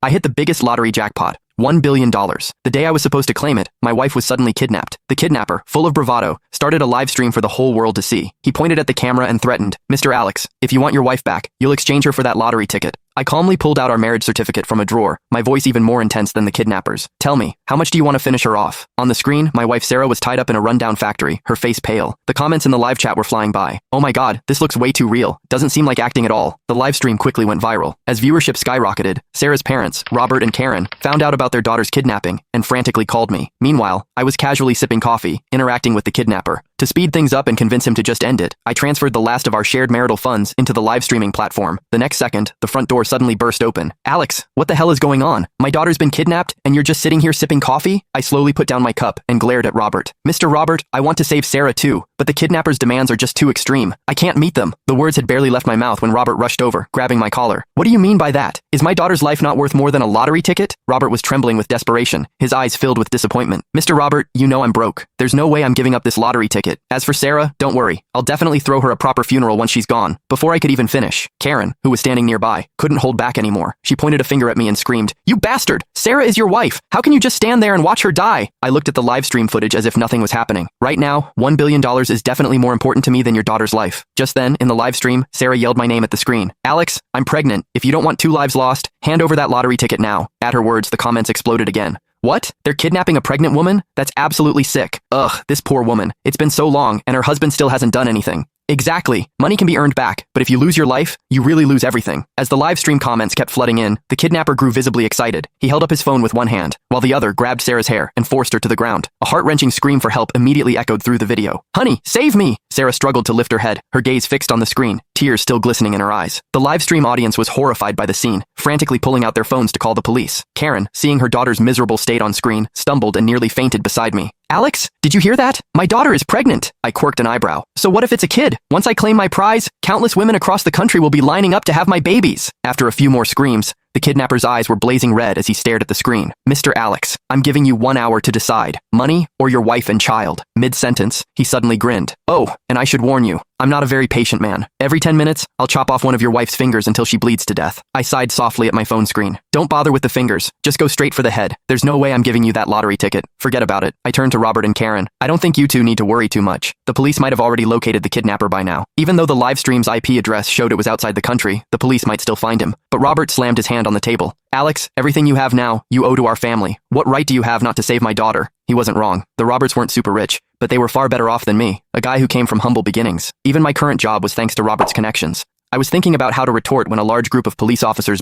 I hit the biggest lottery jackpot. $1 billion. The day I was supposed to claim it, my wife was suddenly kidnapped. The kidnapper, full of bravado, started a live stream for the whole world to see. He pointed at the camera and threatened, "Mr. Alex, if you want your wife back, you'll exchange her for that lottery ticket." I calmly pulled out our marriage certificate from a drawer, my voice even more intense than the kidnappers. "Tell me, how much do you want to finish her off?" On the screen, my wife Sarah was tied up in a rundown factory, her face pale. The comments in the live chat were flying by. "Oh my god, this looks way too real. Doesn't seem like acting at all." The live stream quickly went viral. As viewership skyrocketed, Sarah's parents, Robert and Karen, found out about their daughter's kidnapping and frantically called me. Meanwhile, I was casually sipping coffee, interacting with the kidnapper. To speed things up and convince him to just end it, I transferred the last of our shared marital funds into the live streaming platform. The next second, the front door suddenly burst open. "Alex, what the hell is going on? My daughter's been kidnapped, and you're just sitting here sipping coffee?" I slowly put down my cup and glared at Robert. "Mr. Robert, I want to save Sarah too, but the kidnapper's demands are just too extreme. I can't meet them." The words had barely left my mouth when Robert rushed over, grabbing my collar. "What do you mean by that? Is my daughter's life not worth more than a lottery ticket?" Robert was trembling with desperation, his eyes filled with disappointment. "Mr. Robert, you know I'm broke. There's no way I'm giving up this lottery ticket. As for Sarah, don't worry. I'll definitely throw her a proper funeral once she's gone." Before I could even finish, Karen, who was standing nearby, couldn't hold back anymore. She pointed a finger at me and screamed, "You bastard! Sarah is your wife! How can you just stand there and watch her die?" I looked at the live stream footage as if nothing was happening. Right now, $1 billion is definitely more important to me than your daughter's life. Just then, in the live stream, Sarah yelled my name at the screen. "Alex, I'm pregnant. If you don't want 2 lives lost, hand over that lottery ticket now." At her words, the comments exploded again. "What? They're kidnapping a pregnant woman? That's absolutely sick. Ugh, this poor woman. It's been so long, and her husband still hasn't done anything." Exactly. Money can be earned back, but if you lose your life, you really lose everything. As the live stream comments kept flooding in, the kidnapper grew visibly excited. He held up his phone with one hand, while the other grabbed Sarah's hair and forced her to the ground. A heart-wrenching scream for help immediately echoed through the video. "Honey, save me!" Sarah struggled to lift her head, her gaze fixed on the screen, tears still glistening in her eyes. The live stream audience was horrified by the scene, frantically pulling out their phones to call the police. Karen, seeing her daughter's miserable state on screen, stumbled and nearly fainted beside me. "Alex, did you hear that? My daughter is pregnant." I quirked an eyebrow. "So what if it's a kid? Once I claim my prize, countless women across the country will be lining up to have my babies." After a few more screams, the kidnapper's eyes were blazing red as he stared at the screen. "Mr. Alex, I'm giving you 1 hour to decide. Money or your wife and child." Mid-sentence, he suddenly grinned. "Oh, and I should warn you, I'm not a very patient man. Every 10 minutes, I'll chop off one of your wife's fingers until she bleeds to death." I sighed softly at my phone screen. "Don't bother with the fingers. Just go straight for the head. There's no way I'm giving you that lottery ticket. Forget about it." I turned to Robert and Karen. "I don't think you two need to worry too much. The police might have already located the kidnapper by now. Even though the live stream's IP address showed it was outside the country, the police might still find him." But Robert slammed his hand on the table. "Alex, everything you have now, you owe to our family. What right do you have not to save my daughter?" He wasn't wrong. The Roberts weren't super rich, but they were far better off than me, a guy who came from humble beginnings. Even my current job was thanks to Robert's connections. I was thinking about how to retort when a large group of police officers